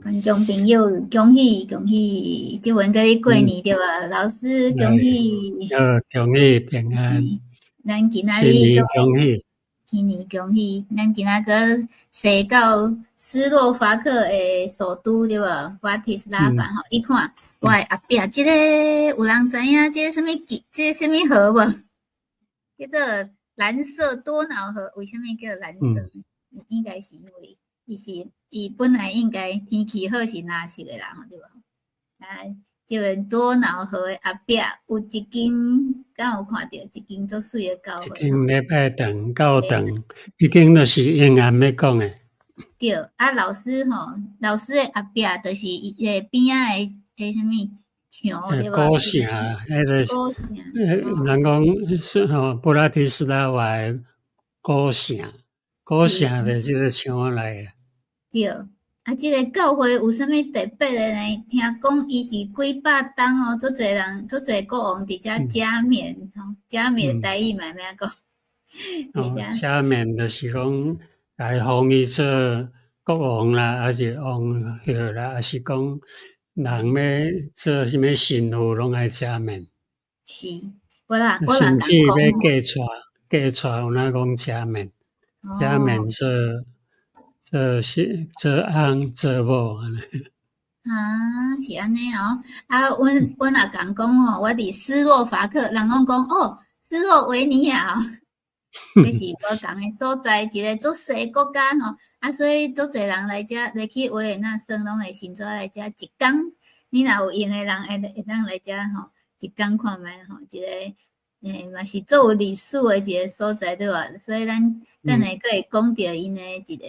观众朋友，恭喜恭喜！即阵甲你过年对吧？老师恭喜！恭喜平安，咱今仔新年日恭喜，新年恭喜！咱今仔个驶到斯洛伐克的首都对吧？布拉提斯拉发吼，你看我的后壁即个有人知影即个什么即个什么河无？叫做蓝色多瑙河，为什么叫蓝色？应该是因为伊本来应该天气好是蓝色的啦，对吧？即个多瑙河的后壁有一间，敢有看到一间足水的教会？一间礼拜堂、教堂，一间就是英安要讲的。对，老师的后壁就是伊个边仔的什么墙对吧？古城，迄个古城，人讲是布拉提斯拉瓦的古城，古城的即个墙来的。对。即个教会有啥物特别的呢？听讲伊是几百栋哦，足侪人、足侪国王伫遮加冕吼，加冕台语嘛咩讲？加冕就是讲来封伊做国王啦，还是王后啦，还是讲人要做啥物神父拢爱加冕。是，我啦甚至要嫁娶有哪讲加冕，加冕做翁做某安尼。是安尼哦。阮也讲哦，我伫斯洛伐克，人拢讲哦，斯洛维尼亚哦，这是无共的所在，一个足细国家吼。所以足侪人来去维也纳省，拢会先来遮一工。你若有闲的人会当来遮吼，一工看觅吼，一个嘛是作有历史的一个所在对吧？所以咱等下阁会讲到因的一个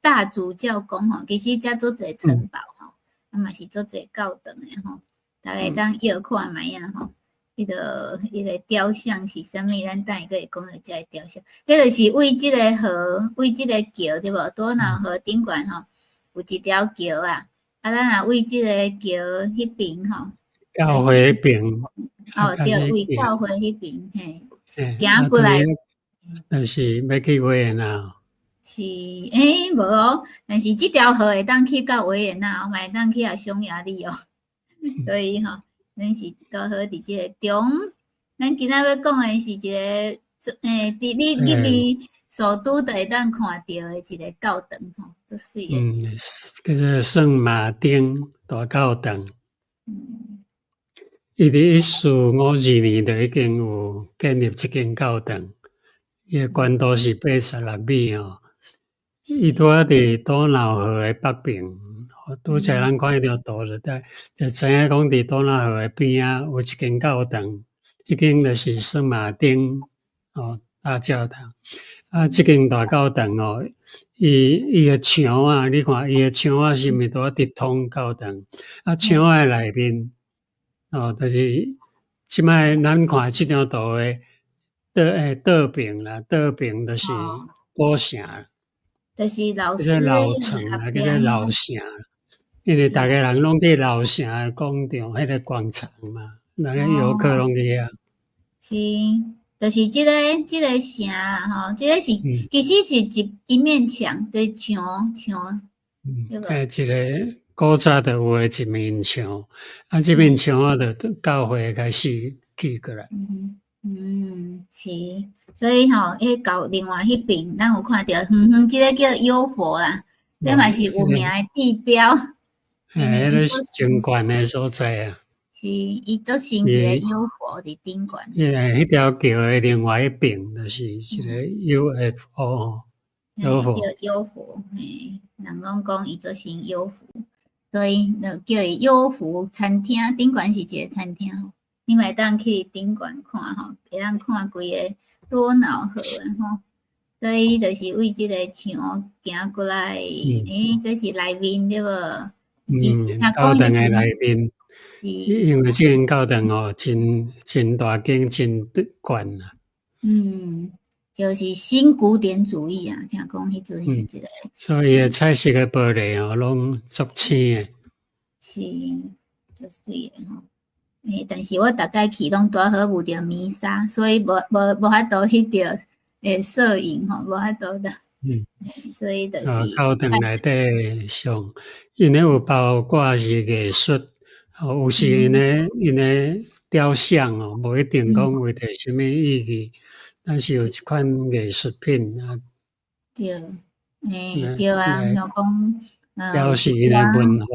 大主教宫吼，其实遮足侪城堡吼。嘛是做侪教堂的吼，大家当摇看觅啊吼，迄个雕像是啥物？咱等下可以讲到遮个雕像，这就是为即个河，为即个桥对无？多瑙河顶管吼有一条桥啊，咱若为即个桥迄边吼，教会迄边对，为教会迄边嘿，行过来，就是要去维也纳。是，无哦，但是即条河会当去到维也纳，嘛会当去匈牙利哦。所以吼，咱是刚好伫即个中，咱今仔要讲的是一个，你入去首都就会当看到的一个教堂吼，足水的。叫做圣马丁大教堂。伊伫1452年就已经有建立即间教堂，伊个宽度是86米哦。伊拄仔伫多瑙河的北边，拄则咱看迄条图就知影讲伫多瑙河的边仔有一间教堂，迄间就是圣马丁大教堂。即间大教堂哦，伊个墙啊，你看伊个墙啊是毋是拄直通教堂？墙的内面就是即摆咱看即张图的倒边啦，倒边就是古城。就是老师老城啊，叫做老城，因为逐个人拢去老城的广场，迄个广场嘛，人个游客拢去遐。是，就是即个城啦吼，即个是其实是一面墙的墙，对吧？一个古早就有诶一面墙，即面墙啊，就教会开始起过来。是。所以吼，到另外迄边，咱有看到即个叫幽佛啦，这嘛是有名的地标。迄个是真悬的所在啊。是，伊做成一个幽佛伫顶悬。迄条桥的另外一边，就是一个 UFO 幽佛。幽佛，人讲伊做成幽佛，所以就叫伊幽佛餐厅。顶悬是一个餐厅吼。你咪当去顶悬看吼，会当看规个多瑙河吼，所以就是为即个墙行过来，这是内面对无？教堂的内面，因为即间教堂真大间，真悬啊。就是新古典主义啊，听讲迄阵是一个。所以个彩色的玻璃拢足青的。是，足水的吼。但是我大概去拢拄好有着弥撒，所以无法度翕着摄影吼，无法度的。嗯。所以就是教堂内底上，因咧有包括是艺术，有时因咧雕像无一定讲为着什么意义，但是有一款艺术品对，来对啊，来像讲，表示一因诶文化，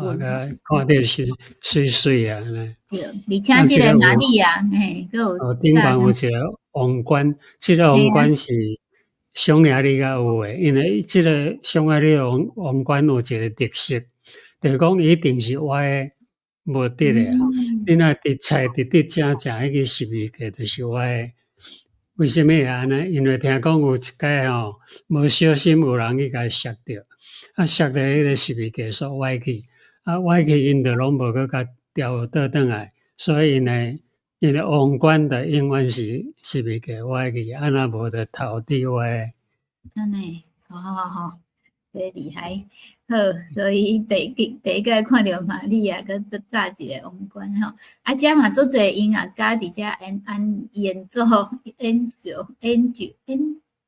文化，看着是水水安尼。对，而且即个玛利亚，佫有顶悬有一个王冠，即个王冠是匈牙利较有诶，因为即个匈牙利王冠有一个特色，就是讲伊一定是歪诶，无直诶啊。你若伫菜直直正迄个十字架就是歪诶。为什么会安尼？因为听讲有一摆无小心有人去甲伊摔着，摔着迄个十字架煞歪去，歪去因着拢无去甲调倒转来，所以因为王冠的永远是十字架歪去，若无就头伫歪。安尼，好，这厉害。好，所以第一个看到玛利亚，佮炸一个王冠吼。遮嘛做侪音乐家伫遮演奏、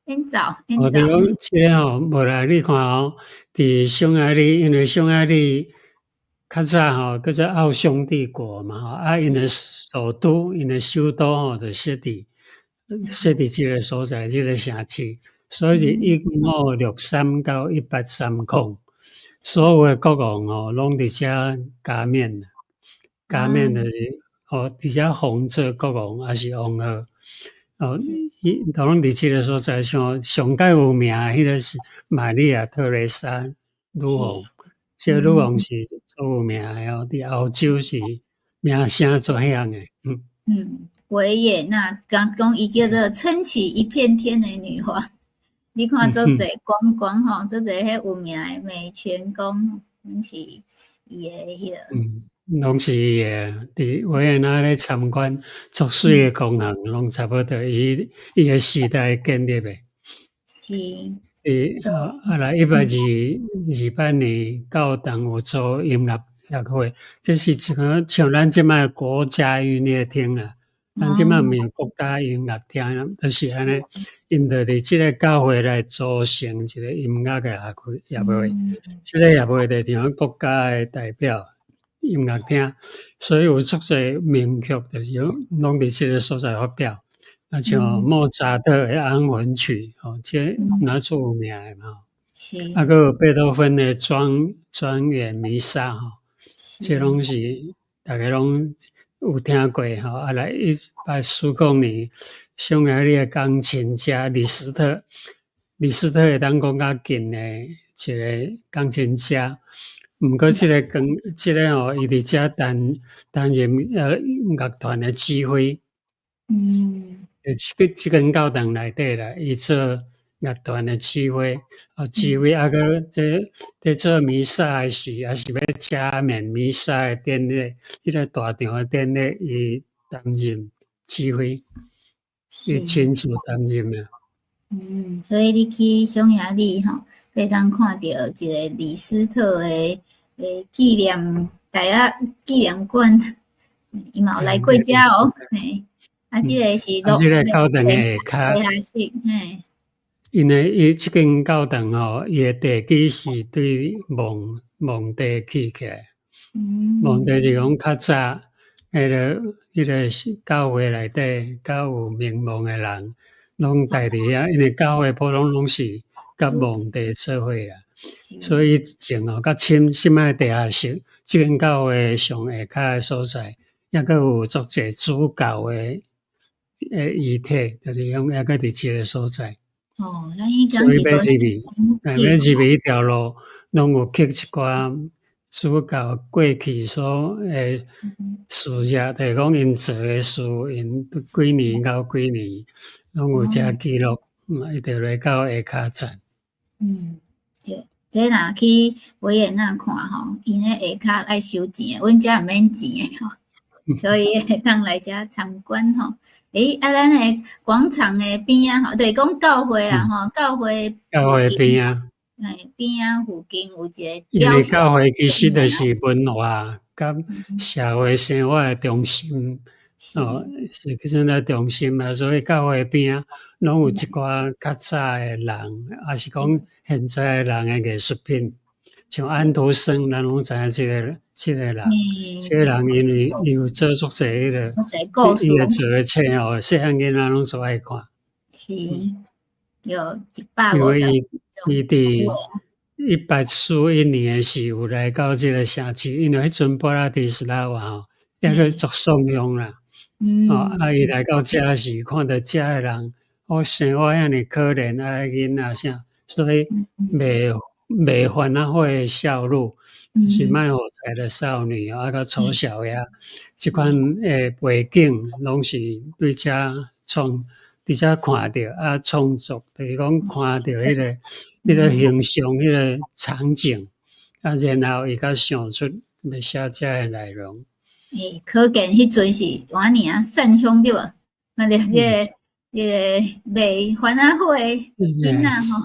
演奏。我着讲即个无啦，你看伫匈牙利，因为匈牙利较早叫做奥匈帝国嘛，因诶首都、因诶首都就设伫即个所在，即个城市，所以是1563到1830，所有诶国王拢伫遮加冕，就是伫遮封做国王还是王后。伊拢伫即个所在上界有名迄个是玛利亚特蕾莎女王，即个女王是足有名诶伫欧洲是名声足响诶。维也纳讲伊叫做撑起一片天诶女王。你看做侪光吼，做侪迄有名诶美泉宫，拢是伊诶迄个。拢是伊诶，伫维也纳咧参观足水诶公园，拢差不多伊诶时代建立诶。是。来128年，教堂有做音乐协会，这是一个像咱即摆国家音乐厅啦。咱即摆毋是国家音乐厅，就是安尼，因着伫即个教会来组成一个音乐诶协会，即个协会就像国家诶代表。音乐厅，所以有足侪名曲，就是拢伫即个所在发表。像莫扎特诶安魂曲，这哪出有名诶嘛？还有贝多芬诶庄园弥撒，这拢是大家拢有听过来180年，匈牙利诶钢琴家李斯特会当讲较近诶一个钢琴家。毋过即个伊伫遮担任乐团诶指挥。即间教堂内底啦，伊做乐团诶指挥，个即做弥撒诶时，还是要加冕弥撒诶典礼，迄个大场诶典礼，伊担任指挥，伊亲自担任啊。所以你去匈牙利可以当看到一个李斯特诶纪念馆，伊嘛有来过遮哦。即个是即个教堂诶下式，伊即间教堂伊诶地基是对蒙地起起来。蒙地是讲较早迄个教会内底较有名望诶人，拢住伫遐，因为教会普通拢是甲蒙地做伙啊，所以前甲深爱地下室，即间教会上下骹诶所在，抑阁有足侪主教诶遗体，就是讲抑阁伫即个所在。咱伊讲是要入去迄条路，拢有刻一寡主教过去所诶事业，就是讲因做诶事，因几年到几年，拢有遮记录，一直来到下骹站。对，这若去维也纳看因咧下骹爱收钱，阮遮毋免钱诶所以会当来遮参观咱诶广场诶边就是讲教会啦教会边啊，边附近有一个。因为教会其实就是文化甲社会生活诶中心，是迄阵在中心啊，所以教会边拢有一寡较早诶人，也是讲现在诶人诶艺术品，像安徒生，咱拢知影即个人，即个人因为伊有做足侪迄个，伊会做诶册哦，细汉囡仔拢最爱看。是有150因为伊种。伫141年是有来到即个城市，因为迄阵布拉提斯拉瓦吼，抑个足爽乡啦。伊来到遮是看到遮诶人，生活遐尼可怜囡仔啥，所以卖烦恼花诶笑路，是卖火柴的少女甲丑小鸭，即款诶背景拢是对遮伫遮看着创作，就是讲看着迄个形象、迄个场景，然后伊甲想出要写遮诶内容。可见迄阵是偌尔善乡对无？那个卖烦恼花诶囡仔吼，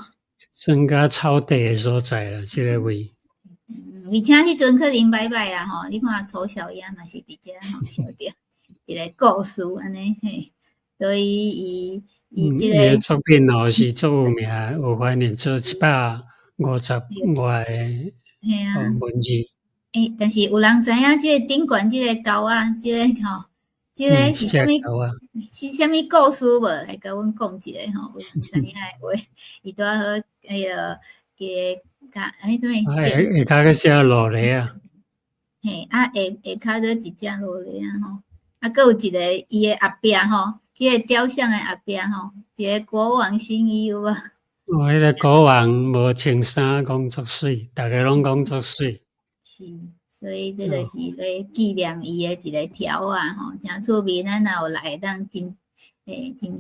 算甲草地诶所在啦，即个位。而且迄阵可能歹歹啦吼，你看丑小鸭嘛是伫遮吼，想着一个故事安尼嘿，所以伊即个作品吼是足有名，有翻译做150外诶文字。但是有人知影即个顶悬即个狗啊，即个吼，即个是啥物？是啥物故事无？来甲阮讲一下吼，有人知影诶话，伊拄好迄个伊甲啥物？下骹个写落嚟啊！嘿，下骹个一只落嚟啊吼，佫有一个伊诶后壁吼，迄个雕像诶后壁吼，一个国王新衣有无？迄个国王无穿衫，讲足水，逐个拢讲足水。是，所以这就是要纪念伊诶一个条啊吼，诚趣味。咱若有来当真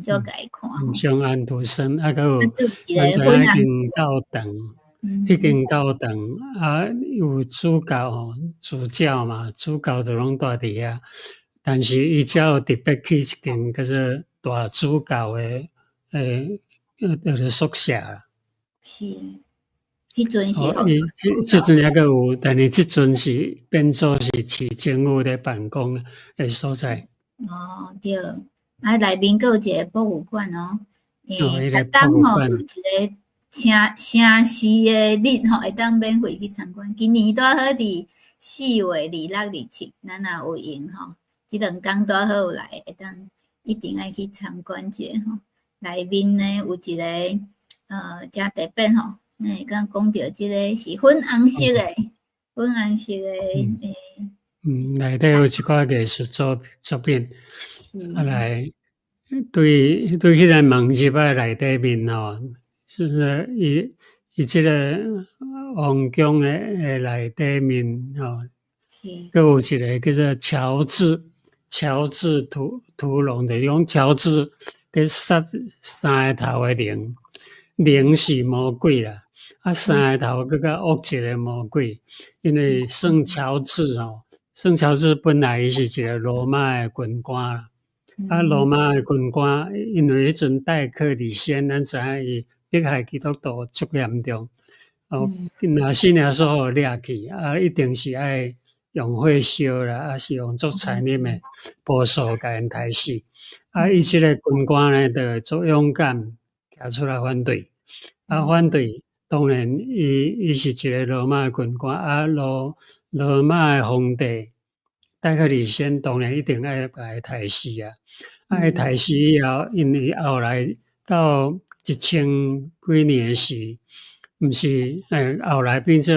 少甲伊看吼。像安徒生，佫有咱知影迄间教堂，迄间教堂有主教吼，主教嘛，主教就拢住伫遐。但是伊只有特别去一间叫做大主教诶叫做宿舍啦。是。迄阵是即阵抑个有，但是即阵是变做是市政府咧办公诶所在。对，内面佫有一个博物馆哦。逐当吼有一个城市诶日吼，会当免费去参观。今年拄好伫4月26、27，咱若有闲吼，即2工拄好有来，会当一定爱去参观者吼。内面呢有一个诚特别吼。刚讲到即个是粉红色诶，内底有一寡艺术作品，来对迄个门入啊内底面吼，就是伊即个皇宫诶内底面吼，佫有一个叫做乔治屠龙的，用乔治咧杀3个头诶灵是魔鬼啦。3个头佫较恶一个魔鬼，因为圣乔治吼，圣乔治本来伊是一个罗马诶军官啦，罗马诶军官因为迄阵代克里先，咱知影伊迫害基督徒足严重，若死领所互掠去，一定是爱用火烧啦，是用足残忍诶步数甲因杀死。伊即个军官呢，就足勇敢，站出来反对，反对。当然，伊是一个罗马军官，罗马的皇帝戴克里先当然一定爱把伊杀死啊！伊杀死以后，因为后来到1000几年时，毋是后来变做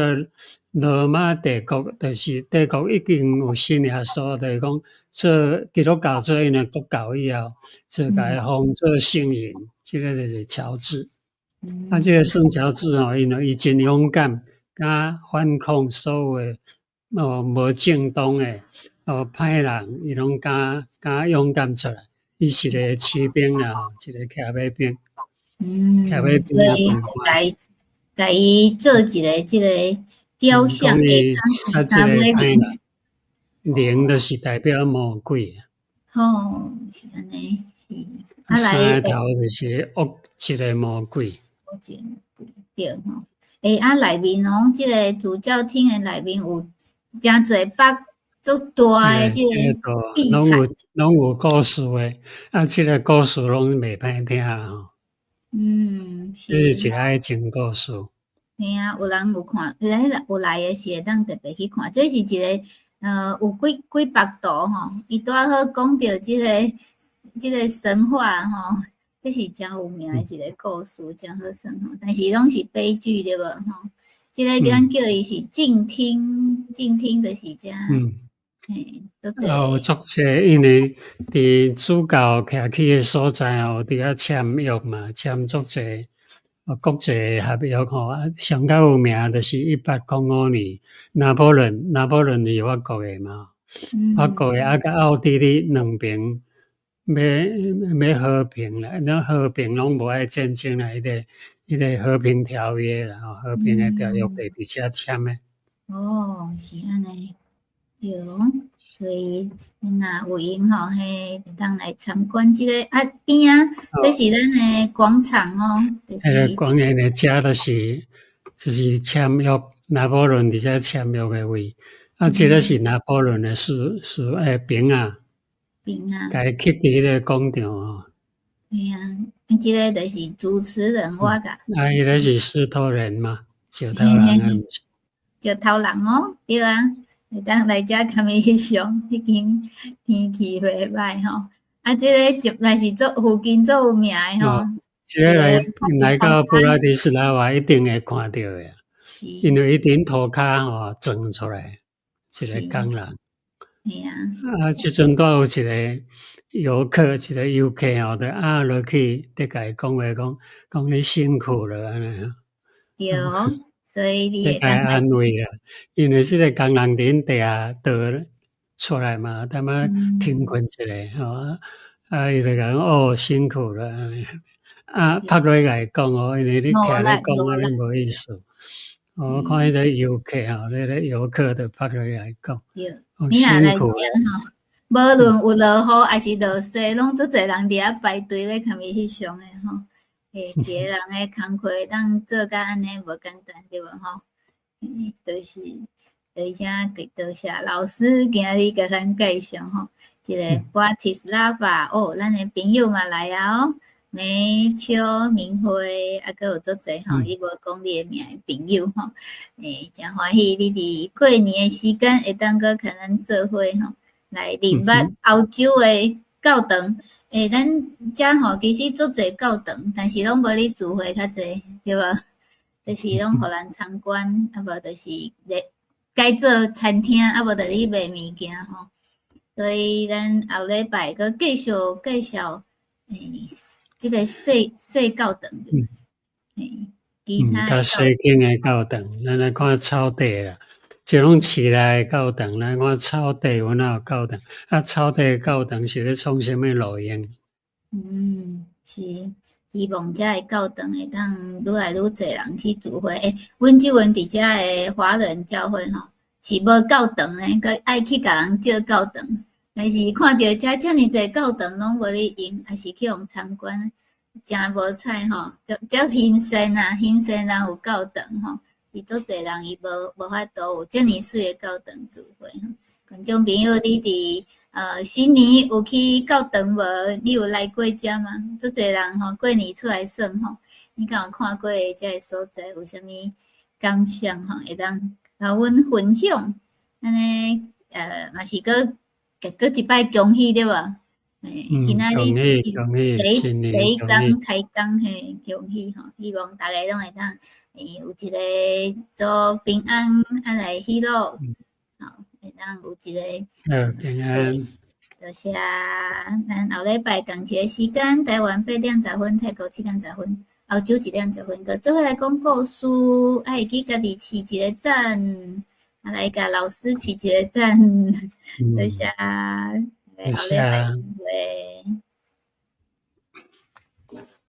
罗马帝国，就是帝国已经有新耶稣，就是讲做基督教做因的国教以后，就甲伊封做圣人，这个就是乔治。这个圣乔治吼，因为伊真勇敢，甲反抗所有诶无正当诶歹人，伊拢敢勇敢出来。伊是个骑兵啦，一个骑马兵。骑马兵所以甲伊做一个即个雕像，杀这个歹人。灵就是代表魔鬼。是安尼，是。3个头就是恶一个魔鬼。对吼，内面哦，即个主教厅诶内面有诚侪足大诶，即个拢有地毯。拢有故事诶，即个故事拢袂歹听吼，是，这是一个爱情故事。嘿啊，有人有看，有来诶是会当特别去看。这是一个有几百度吼，伊拄好讲着即个神话吼，这是真有名诶一个故事，真好算吼。但是拢是悲剧对无吼？即个咱叫伊是静听，静听就是遮，嘿，足济。有足济，因为伫主教徛起诶所在吼，伫遐签约嘛，签足济国际合约吼，上较有名就是1805年拿破仑是法国诶嘛，法国诶甲奥地利两边要和平啦，那和平拢无爱战争啦，迄个和平条约啦，和平诶条约伫遮签诶。是安尼，对，所以若有闲吼，会当来参观即个边啊，这是咱诶广场哦，就是。公园诶遮就是签约拿破仑伫遮签约诶位，即个是拿破仑诶兵啊。甲伊刻伫迄个广场吼。对啊，即个就是主持人我甲。伊个是石头人嘛，石头人啊。石头人哦，对啊，会当来遮甲伊翕相，已经天气袂歹吼。即个若是做附近做有名诶吼，即个来到布拉迪斯拉瓦一定会看到诶，因为伊顶涂骹吼钻出来一个工人。系啊。即阵拄有一个游客，一个游客吼，就落去，甲伊讲话，讲你辛苦了安尼。对，所以你会甲伊安慰啦，因为即个工人伫地下倒出来嘛，踮停困一下吼，伊就讲辛苦了安尼，拍落甲伊讲因为你徛咧讲安尼无意思。我看迄个游客吼，迄个游客就拍落甲伊讲，你若来苦遮吼，无论有落雨还是落雪，拢足侪人伫遐排队要甲伊翕相诶吼。一个人诶工课当做甲安尼无简单对无吼？就是而且多谢老师今日甲咱介绍吼，即个布拉提斯拉瓦咱诶朋友嘛来啊哦，梅秋明辉还佫有足济吼，伊无讲你诶名诶朋友吼，真欢喜你伫过年诶时间会当佫甲咱做伙吼，来认捌欧洲诶教堂。咱遮吼其实足济教堂，但是拢无你聚会较济，对无？就是拢互咱参观，无就是改做餐厅，无就你卖物件吼。所以咱后礼拜佫继续介绍即个小教堂，其他较西景诶教堂，咱来看草地啦。即种市内教堂，咱看草地有哪有教堂？草地教堂是咧创啥物路用？是希望遮个教堂会当愈来愈侪人去聚会。阮即阵伫遮个华人教会吼，是无教堂诶，佮爱去甲人借教堂。但是看着遮尔侪教堂拢无咧用，还是去互参观，真无彩吼。遮新鲜啊，新鲜人有教堂吼，伊足侪人伊无法度有遮尔水诶教堂聚会吼。观众朋友，你伫新年有去教堂无？你有来过遮吗？足侪人吼过年出来耍吼，你敢有看过遮个所在？有啥物感想吼？会当甲阮分享？安尼嘛是佫一摆恭喜对无？今仔日第一工开工嘿，恭喜吼！希望大家拢会当有一个做平安来喜乐。会当有一个平安。多谢咱后礼拜同一个时间，台湾8:10，泰国7:10，澳洲1:10，个做伙来讲故事，会记家己饲一个赞，来甲老师饲一个赞，多谢，后礼拜会。